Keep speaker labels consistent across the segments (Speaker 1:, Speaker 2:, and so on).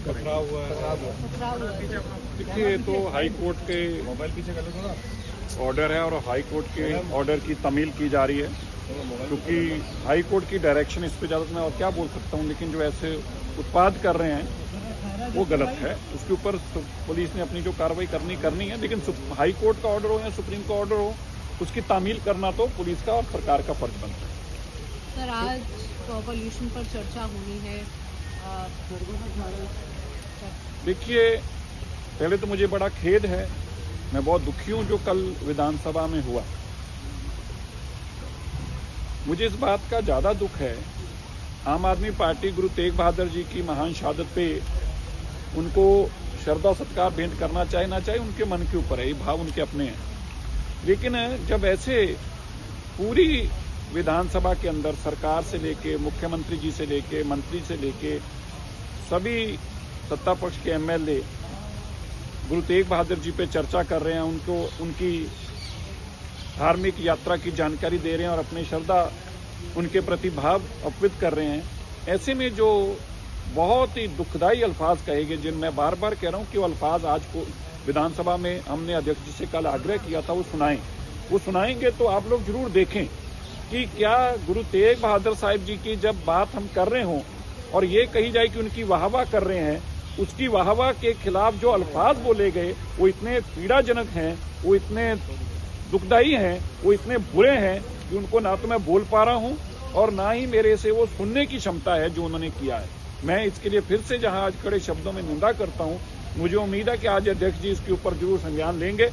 Speaker 1: पथराव हुआ है। देखिए, तो हाई कोर्ट के मोबाइल पीछे कर लो थोड़ा ऑर्डर है और हाई कोर्ट के ऑर्डर की तमील की जा रही है, क्योंकि हाई कोर्ट की डायरेक्शन इस पे ज़्यादा मैं और क्या बोल सकता हूँ, लेकिन जो ऐसे उत्पाद कर रहे हैं वो गलत है। उसके ऊपर पुलिस ने अपनी जो कार्रवाई करनी है, लेकिन हाई कोर्ट का ऑर्डर हो या सुप्रीम का ऑर्डर हो, उसकी तामील करना तो पुलिस का और सरकार का फर्ज बनता है।
Speaker 2: सर, आज पॉल्यूशन पर चर्चा होनी है।
Speaker 1: देखिए, पहले तो मुझे बड़ा खेद है, मैं बहुत दुखी हूं जो कल विधानसभा में हुआ। मुझे इस बात का ज्यादा दुख है, आम आदमी पार्टी गुरु तेग बहादुर जी की महान शहादत पे उनको श्रद्धा सत्कार भेंट करना चाहे ना चाहे, उनके मन के ऊपर है, ये भाव उनके अपने हैं। लेकिन जब ऐसे पूरी विधानसभा के अंदर सरकार से लेके मुख्यमंत्री जी से लेके मंत्री से लेके सभी सत्ता पक्ष के एमएलए गुरु तेग बहादुर जी पे चर्चा कर रहे हैं, उनको उनकी धार्मिक यात्रा की जानकारी दे रहे हैं और अपनी श्रद्धा उनके प्रति भाव अर्पित कर रहे हैं, ऐसे में जो बहुत ही दुखदायी अल्फाज कहे गए, जिन मैं बार बार कह रहा हूं कि वो अल्फाज आज को विधानसभा में हमने अध्यक्ष जी से कल आग्रह किया था वो सुनाएंगे तो आप लोग जरूर देखें कि क्या गुरु तेग बहादुर साहिब जी की जब बात हम कर रहे हों और ये कही जाए कि उनकी वाहवाह कर रहे हैं, उसकी वाहवाह के खिलाफ जो अल्फाज बोले गए वो इतने पीड़ाजनक हैं, वो इतने दुखदायी हैं, वो इतने बुरे हैं कि उनको ना तो मैं बोल पा रहा हूं और ना ही मेरे से वो सुनने की क्षमता है जो उन्होंने किया है। मैं इसके लिए फिर से जहां आज कड़े शब्दों में निंदा करता हूं, मुझे उम्मीद है कि आज अध्यक्ष जी इसके ऊपर जरूर संज्ञान लेंगे,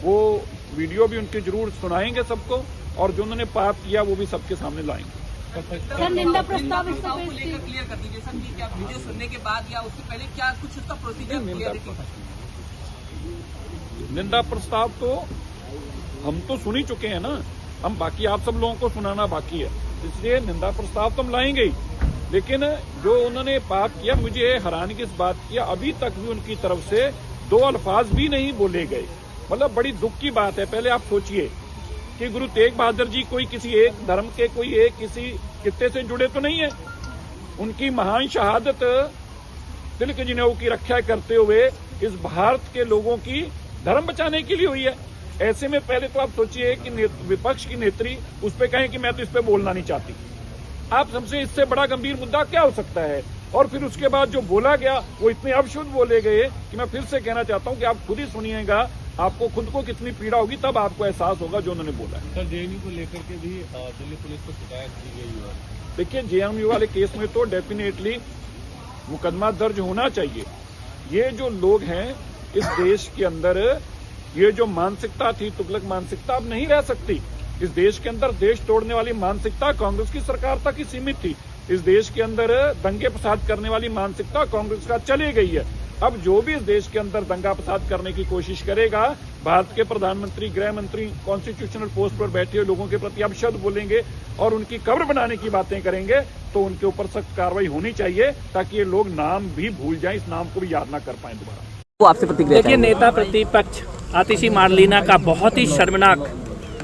Speaker 1: वो वीडियो भी उनके जरूर सुनाएंगे सबको और जो उन्होंने पाप किया वो भी सबके सामने लाएंगे।
Speaker 2: सर, निंदा प्रस्ताव
Speaker 3: को लेकर क्लियर कर दीजिए सर, कि क्या वीडियो सुनने के बाद या उससे पहले क्या कुछ उसका प्रोसीजर
Speaker 1: निंदा प्रस्ताव तो हम तो सुन ही चुके हैं ना, हम बाकी आप सब लोगों को सुनाना बाकी है, इसलिए निंदा प्रस्ताव तो हम लाएंगे ही। लेकिन जो उन्होंने पाप किया, मुझे हैरानी की इस बात किया, अभी तक भी उनकी तरफ से दो अल्फाज भी नहीं बोले गए, मतलब बड़ी दुख की बात है। पहले आप सोचिए कि गुरु तेग बहादुर जी कोई किसी एक धर्म के, कोई एक किसी कित्ते से जुड़े तो नहीं है। उनकी महान शहादत तिलक जनेऊ की रक्षा करते हुए इस भारत के लोगों की धर्म बचाने के लिए हुई है। ऐसे में पहले तो आप सोचिए कि विपक्ष की नेत्री उस पर कहें कि मैं तो इस पर बोलना नहीं चाहती, आप सबसे इससे बड़ा गंभीर मुद्दा क्या हो सकता है। और फिर उसके बाद जो बोला गया वो इतने अपशुद्ध बोले गए कि मैं फिर से कहना चाहता हूं कि आप खुद ही सुनिएगा, आपको खुद को कितनी पीड़ा होगी, तब आपको एहसास होगा जो उन्होंने बोला है।
Speaker 4: सर, जेएनयू को लेकर के भी दिल्ली पुलिस को शिकायत की गई है।
Speaker 1: देखिए, जेएनयू वाले केस में तो डेफिनेटली मुकदमा दर्ज होना चाहिए। ये जो लोग हैं इस देश के अंदर, ये जो मानसिकता थी, तुगलक मानसिकता अब नहीं रह सकती। इस देश के अंदर देश तोड़ने वाली मानसिकता कांग्रेस की सरकार तक ही सीमित थी। इस देश के अंदर दंगे फसाद करने वाली मानसिकता कांग्रेस का चली गई है। अब जो भी इस देश के अंदर दंगा फसाद करने की कोशिश करेगा, भारत के प्रधानमंत्री, गृह मंत्री, कॉन्स्टिट्यूशनल पोस्ट पर बैठे हुए लोगों के प्रति अपशब्द बोलेंगे और उनकी कब्र बनाने की बातें करेंगे, तो उनके ऊपर सख्त कार्रवाई होनी चाहिए ताकि ये लोग नाम भी भूल जाएं, इस नाम को भी याद ना कर पाएं दोबारा।
Speaker 3: वो आपसे प्रतिक्रिया
Speaker 5: देखिए, नेता प्रतिपक्ष आतिशी मार्लिना का बहुत ही शर्मनाक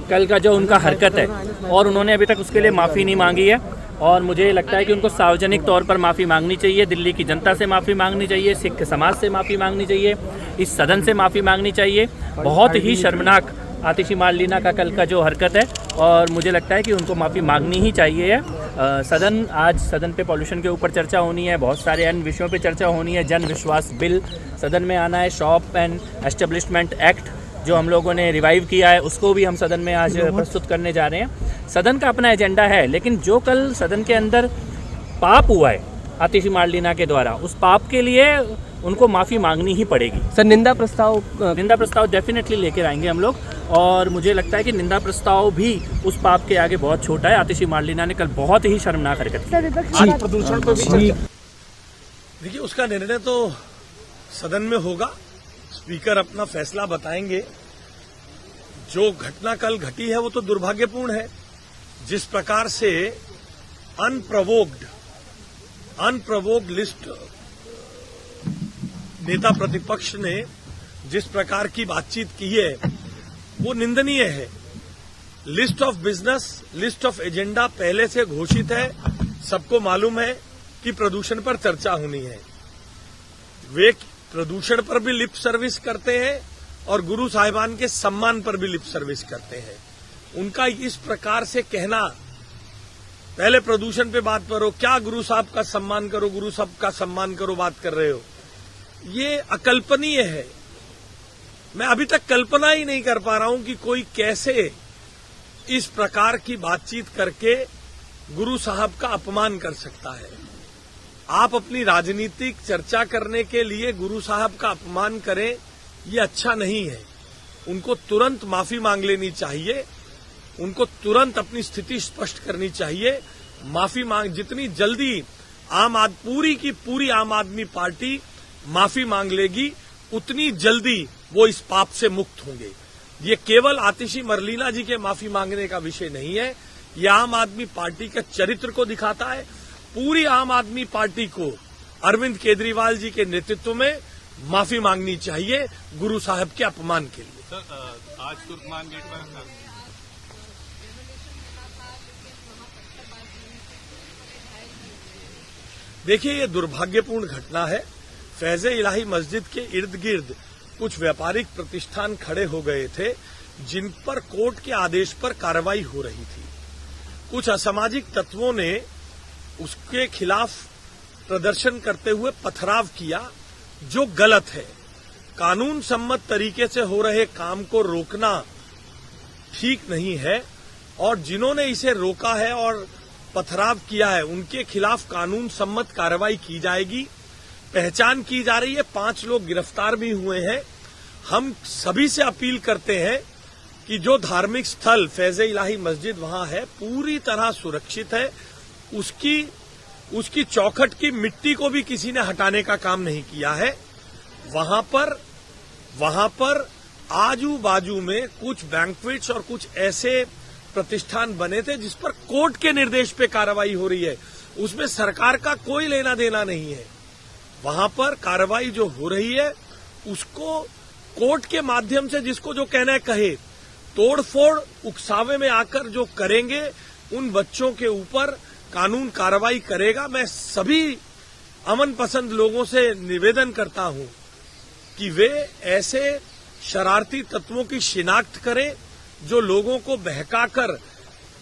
Speaker 5: कल का जो उनका हरकत है, और उन्होंने अभी तक उसके लिए माफ़ी नहीं मांगी है, और मुझे लगता है कि उनको सार्वजनिक तौर पर माफ़ी मांगनी चाहिए, दिल्ली की जनता से माफ़ी मांगनी चाहिए, सिख समाज से माफ़ी मांगनी चाहिए, इस सदन से माफ़ी मांगनी चाहिए। बहुत ही शर्मनाक आतिशी मार्लिना का कल का जो हरकत है, और मुझे लगता है कि उनको माफ़ी मांगनी ही चाहिए। आज सदन पे पॉल्यूशन के ऊपर चर्चा होनी है, बहुत सारे अन्य विषयों पे चर्चा होनी है, जन विश्वास बिल सदन में आना है, शॉप एंड एस्टेब्लिशमेंट एक्ट जो हम लोगों ने रिवाइव किया है उसको भी हम सदन में आज प्रस्तुत करने जा रहे हैं। सदन का अपना एजेंडा है, लेकिन जो कल सदन के अंदर पाप हुआ है आतिशी मार्लिना के द्वारा, उस पाप के लिए उनको माफ़ी मांगनी ही पड़ेगी।
Speaker 3: सर, निंदा प्रस्ताव
Speaker 5: डेफिनेटली लेकर आएंगे हम लोग, और मुझे लगता है कि निंदा प्रस्ताव भी उस पाप के आगे बहुत छोटा है। आतिशी मार्लिना ने कल बहुत ही शर्मनाक हरकत की।
Speaker 4: प्रदूषण पर भी
Speaker 6: देखिए, उसका निर्णय तो सदन में होगा, स्पीकर अपना फैसला बताएंगे। जो घटना कल घटी है वो तो दुर्भाग्यपूर्ण है। जिस प्रकार से अनप्रवोक्ड लिस्ट नेता प्रतिपक्ष ने जिस प्रकार की बातचीत की है वो निंदनीय है। List of business, list of agenda पहले से घोषित है, सबको मालूम है कि प्रदूषण पर चर्चा होनी है। वे प्रदूषण पर भी लिप सर्विस करते हैं और गुरु साहिबान के सम्मान पर भी लिप सर्विस करते हैं। उनका इस प्रकार से कहना, पहले प्रदूषण पे बात करो, क्या गुरु साहब का सम्मान करो, गुरु साहब का सम्मान करो बात कर रहे हो, ये अकल्पनीय है। मैं अभी तक कल्पना ही नहीं कर पा रहा हूं कि कोई कैसे इस प्रकार की बातचीत करके गुरु साहब का अपमान कर सकता है। आप अपनी राजनीतिक चर्चा करने के लिए गुरु साहब का अपमान करें, ये अच्छा नहीं है। उनको तुरंत माफी मांग लेनी चाहिए, उनको तुरंत अपनी स्थिति स्पष्ट करनी चाहिए। माफी मांग, जितनी जल्दी पूरी की पूरी आम आदमी पार्टी माफी मांग लेगी, उतनी जल्दी वो इस पाप से मुक्त होंगे। ये केवल आतिशी मरलीना जी के माफी मांगने का विषय नहीं है, ये आम आदमी पार्टी के चरित्र को दिखाता है। पूरी आम आदमी पार्टी को अरविंद केजरीवाल जी के नेतृत्व में माफी मांगनी चाहिए गुरु साहब के अपमान के लिए।
Speaker 4: सर, आज तुर्कमान गेट पर
Speaker 6: देखिए, ये दुर्भाग्यपूर्ण घटना है। फैज़े इलाही मस्जिद के इर्द गिर्द कुछ व्यापारिक प्रतिष्ठान खड़े हो गए थे, जिन पर कोर्ट के आदेश पर कार्रवाई हो रही थी। कुछ असामाजिक तत्वों ने उसके खिलाफ प्रदर्शन करते हुए पथराव किया, जो गलत है। कानून सम्मत तरीके से हो रहे काम को रोकना ठीक नहीं है, और जिन्होंने इसे रोका है और पथराव किया है, उनके खिलाफ कानून सम्मत कार्रवाई की जाएगी। पहचान की जा रही है, 5 लोग गिरफ्तार भी हुए हैं। हम सभी से अपील करते हैं कि जो धार्मिक स्थल फैज़े इलाही मस्जिद वहां है, पूरी तरह सुरक्षित है। उसकी चौखट की मिट्टी को भी किसी ने हटाने का काम नहीं किया है। वहां पर आजू बाजू में कुछ बैंक्वेट्स और कुछ ऐसे प्रतिष्ठान बने थे जिस पर कोर्ट के निर्देश पे कार्रवाई हो रही है, उसमें सरकार का कोई लेना देना नहीं है। वहां पर कार्रवाई जो हो रही है उसको कोर्ट के माध्यम से, जिसको जो कहना है कहे, तोड़फोड़ उकसावे में आकर जो करेंगे, उन बच्चों के ऊपर कानून कार्रवाई करेगा। मैं सभी अमन पसंद लोगों से निवेदन करता हूं कि वे ऐसे शरारती तत्वों की शिनाख्त करें जो लोगों को बहकाकर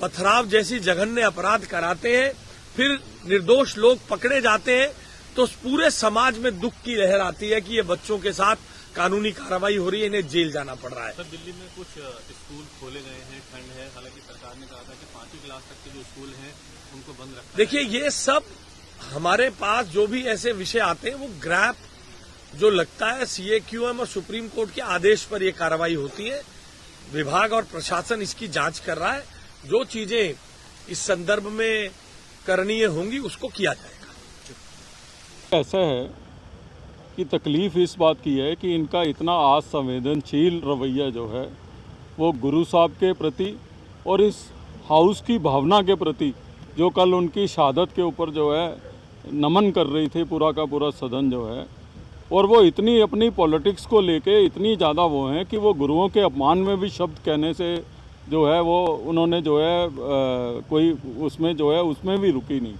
Speaker 6: पथराव जैसी जघन्य अपराध कराते हैं, फिर निर्दोष लोग पकड़े जाते हैं, तो पूरे समाज में दुख की लहर आती है कि ये बच्चों के साथ कानूनी कार्रवाई हो रही है, इन्हें जेल जाना पड़ रहा है।
Speaker 4: सर, दिल्ली में कुछ स्कूल खोले गए हैं, ठंड है, हालांकि सरकार ने कहा था कि 5वीं क्लास तक के जो स्कूल हैं उनको बंद रखा।
Speaker 6: देखिए, ये सब हमारे पास जो भी ऐसे विषय आते हैं, वो ग्रैप जो लगता है CAQM और सुप्रीम कोर्ट के आदेश पर ये कार्रवाई होती है। विभाग और प्रशासन इसकी जांच कर रहा है, जो चीजें इस संदर्भ में करणीय होंगी उसको किया जाएगा।
Speaker 1: ऐसा है कि तकलीफ इस बात की है कि इनका इतना असंवेदनशील रवैया जो है वो गुरु साहब के प्रति और इस हाउस की भावना के प्रति, जो कल उनकी शहादत के ऊपर जो है नमन कर रही थी पूरा का पूरा सदन जो है, और वो इतनी अपनी पॉलिटिक्स को लेके इतनी ज़्यादा वो हैं कि वो गुरुओं के अपमान में भी शब्द कहने से जो है वो उन्होंने जो है कोई उसमें जो है उसमें भी रुकी नहीं।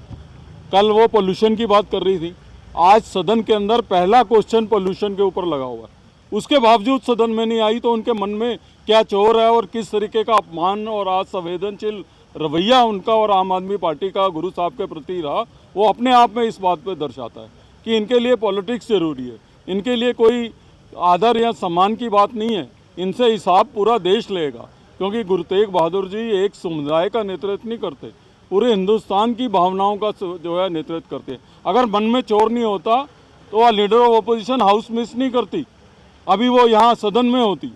Speaker 1: कल वो पोल्यूशन की बात कर रही थी, आज सदन के अंदर पहला क्वेश्चन पोल्यूशन के ऊपर लगा हुआ है, उसके बावजूद सदन में नहीं आई, तो उनके मन में क्या चोर है और किस तरीके का अपमान और असंवेदनशील रवैया उनका और आम आदमी पार्टी का गुरु साहब के प्रति रहा, वो अपने आप में इस बात पर दर्शाता है कि इनके लिए पॉलिटिक्स जरूरी है, इनके लिए कोई आदर या सम्मान की बात नहीं है। इनसे हिसाब पूरा देश लेगा, क्योंकि गुरु तेग बहादुर जी एक समुदाय का नेतृत्व नहीं करते, पूरे हिंदुस्तान की भावनाओं का जो है नेतृत्व करते हैं। अगर मन में चोर नहीं होता तो वह leader of opposition house miss नहीं करती, अभी वो यहाँ सदन में होती।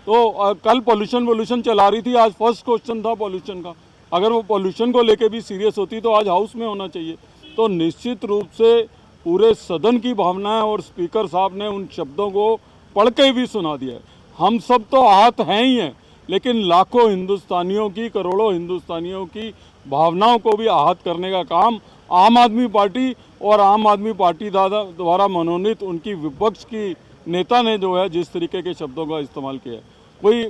Speaker 1: तो कल पॉल्यूशन चला रही थी, आज फर्स्ट क्वेश्चन था पॉल्यूशन का, अगर वो पॉल्यूशन को लेके भी सीरियस होती तो आज हाउस में होना चाहिए। तो निश्चित रूप से पूरे सदन की भावनाएं और स्पीकर साहब ने उन शब्दों को पढ़ के भी सुना दिया है। हम सब तो आहत हैं ही हैं, लेकिन लाखों हिंदुस्तानियों की, करोड़ों हिंदुस्तानियों की भावनाओं को भी आहत करने का काम आम आदमी पार्टी और आम आदमी पार्टी द्वारा मनोनीत उनकी विपक्ष की नेता ने जो है जिस तरीके के शब्दों का इस्तेमाल किया है,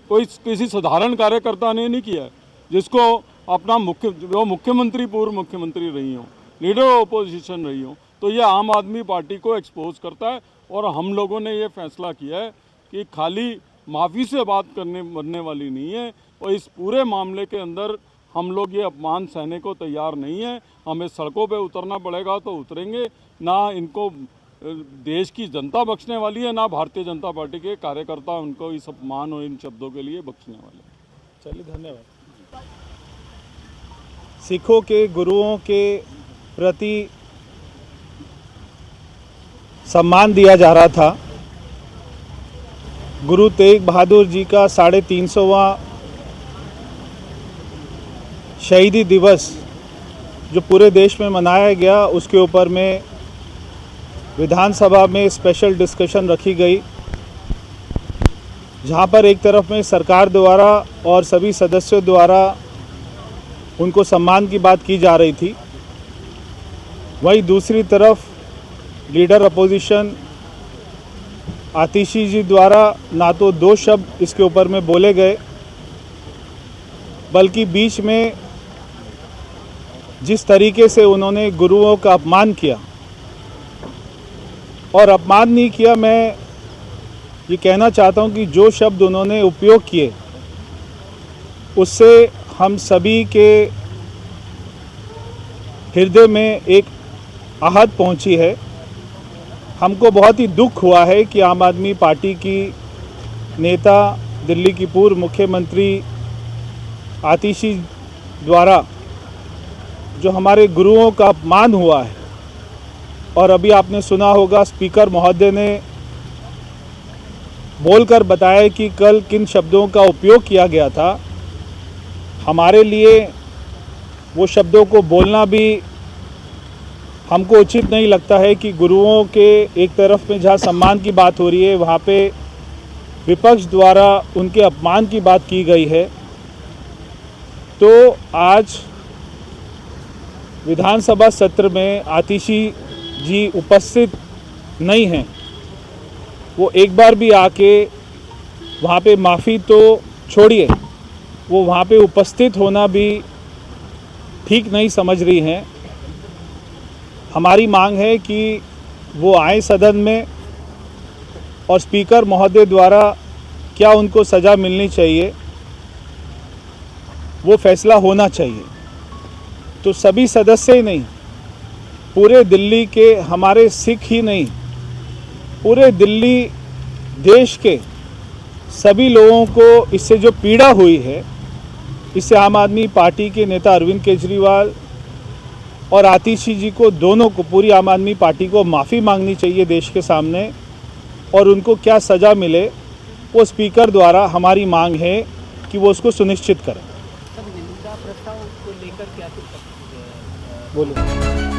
Speaker 1: कोई किसी साधारण कार्यकर्ता ने नहीं किया है, जिसको अपना मुख्यमंत्री, पूर्व मुख्यमंत्री रही हों, लीडर ऑफ ऑपोजिशन रही हों,
Speaker 7: तो ये आम आदमी पार्टी को एक्सपोज करता है। और हम लोगों ने ये फैसला किया है कि खाली माफ़ी से बात बनने वाली नहीं है, और इस पूरे मामले के अंदर हम लोग ये अपमान सहने को तैयार नहीं है। हमें सड़कों पे उतरना पड़ेगा तो उतरेंगे, ना इनको देश की जनता बख्शने वाली है, ना भारतीय जनता पार्टी के कार्यकर्ता उनको इस अपमान और इन शब्दों के लिए बख्शने वाले।
Speaker 8: चलिए, धन्यवाद। सिखों के गुरुओं के प्रति सम्मान दिया जा रहा था। गुरु तेग बहादुर जी का 350वां शहीदी दिवस जो पूरे देश में मनाया गया, उसके ऊपर में विधानसभा में स्पेशल डिस्कशन रखी गई, जहां पर एक तरफ में सरकार द्वारा और सभी सदस्यों द्वारा उनको सम्मान की बात की जा रही थी, वहीं दूसरी तरफ लीडर अपोजिशन आतिशी जी द्वारा ना तो 2 शब्द इसके ऊपर में बोले गए, बल्कि बीच में जिस तरीके से उन्होंने गुरुओं का अपमान किया, और अपमान नहीं किया, मैं ये कहना चाहता हूँ कि जो शब्द उन्होंने उपयोग किए उससे हम सभी के हृदय में एक आहत पहुँची है। हमको बहुत ही दुख हुआ है कि आम आदमी पार्टी की नेता, दिल्ली की पूर्व मुख्यमंत्री आतिशी द्वारा जो हमारे गुरुओं का अपमान हुआ है, और अभी आपने सुना होगा स्पीकर महोदय ने बोलकर बताया कि कल किन शब्दों का उपयोग किया गया था। हमारे लिए वो शब्दों को बोलना भी हमको उचित नहीं लगता है कि गुरुओं के एक तरफ में जहाँ सम्मान की बात हो रही है, वहाँ पे विपक्ष द्वारा उनके अपमान की बात की गई है। तो आज विधानसभा सत्र में आतिशी जी उपस्थित नहीं हैं, वो एक बार भी आके वहाँ पे माफ़ी तो छोड़िए, वो वहाँ पे उपस्थित होना भी ठीक नहीं समझ रही हैं। हमारी मांग है कि वो आए सदन में, और स्पीकर महोदय द्वारा क्या उनको सज़ा मिलनी चाहिए वो फैसला होना चाहिए। तो सभी सदस्य ही नहीं, पूरे दिल्ली के हमारे सिख ही नहीं, पूरे दिल्ली देश के सभी लोगों को इससे जो पीड़ा हुई है, इससे आम आदमी पार्टी के नेता अरविंद केजरीवाल और आतिशी जी को, दोनों को, पूरी आम आदमी पार्टी को माफ़ी मांगनी चाहिए देश के सामने, और उनको क्या सज़ा मिले वो स्पीकर द्वारा हमारी मांग है कि वो उसको सुनिश्चित करें।
Speaker 3: प्रस्ताव को लेकर क्या
Speaker 8: बोलो।